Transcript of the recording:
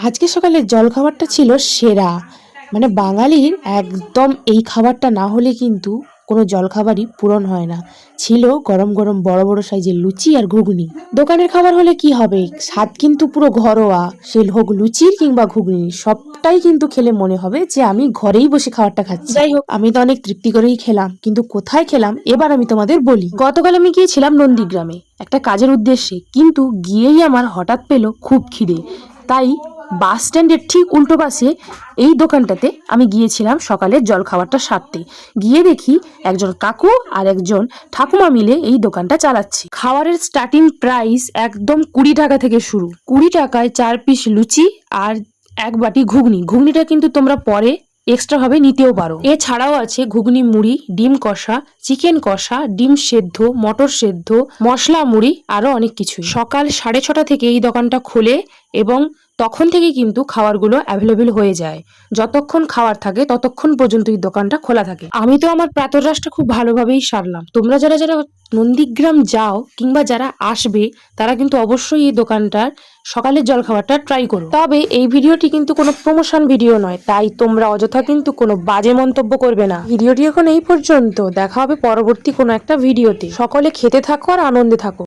আজকে সকালের জলখাবারটা ছিল সেরা। মানে বাঙালির একদম এই খাবারটা না হলে কিন্তু কোনো জলখাবারই পূরণ হয় না। ছিল গরম গরম বড় বড় সাইজের লুচি আর ঘুগনি। দোকানের খাবার হলে কি হবে, স্বাদ কিন্তু পুরো ঘরোয়া, সে হোক লুচির কিংবা ঘুগনি, সবটাই কিন্তু খেলে মনে হবে যে আমি ঘরেই বসে খাবারটা খাচ্ছি। যাই হোক, আমি তো অনেক তৃপ্তি করেই খেলাম, কিন্তু কোথায় খেলাম এবার আমি তোমাদের বলি। গতকাল আমি গিয়েছিলাম নন্দীগ্রামে একটা কাজের উদ্দেশ্যে, কিন্তু গিয়েই আমার হঠাৎ পেল খুব খিদে। তাই বাস স্ট্যান্ডের ঠিক উল্টো পাশে এই দোকানটাতে আমি গিয়েছিলাম সকালের জলখাবারটা সারতে। গিয়ে দেখি একজন কাকু আর একজন ঠাকুমা মিলে এই দোকানটা চালাচ্ছে। খাবারের স্টার্টিং প্রাইস একদম 20 টাকা থেকে শুরু। 20 টাকায় 4 পিস লুচি আর এক বাটি ঘুগনি। ঘুগনিটা কিন্তু তোমরা পরে এক্সট্রা ভাবে নিতেও পারো। এছাড়াও আছে ঘুগনি মুড়ি, ডিম কষা, চিকেন কষা, ডিম সেদ্ধ, মটর সেদ্ধ, মশলা মুড়ি, আরো অনেক কিছু। সকাল 6:30 থেকে এই দোকানটা খোলে এবং তখন থেকে কিন্তু খাবারগুলো অ্যাভেলেবেল হয়ে যায়। যতক্ষণ খাবার থাকে ততক্ষণ পর্যন্ত এই দোকানটা খোলা থাকে। আমি তো আমার প্রাতরাশটা খুব ভালোভাবেই সারলাম। তোমরা যারা যারা নন্দীগ্রাম যাও কিংবা যারা আসবে তারা কিন্তু অবশ্যই এই দোকানটার সকালের জলখাবারটা ট্রাই করো। তবে এই ভিডিওটি কিন্তু কোনো প্রমোশন ভিডিও নয়, তাই তোমরা অযথা কিন্তু কোনো বাজে মন্তব্য করবে না। ভিডিওটি এখন এই পর্যন্ত, দেখা হবে পরবর্তী কোনো একটা ভিডিওতে। সকলে খেতে থাকো আর আনন্দে থাকো।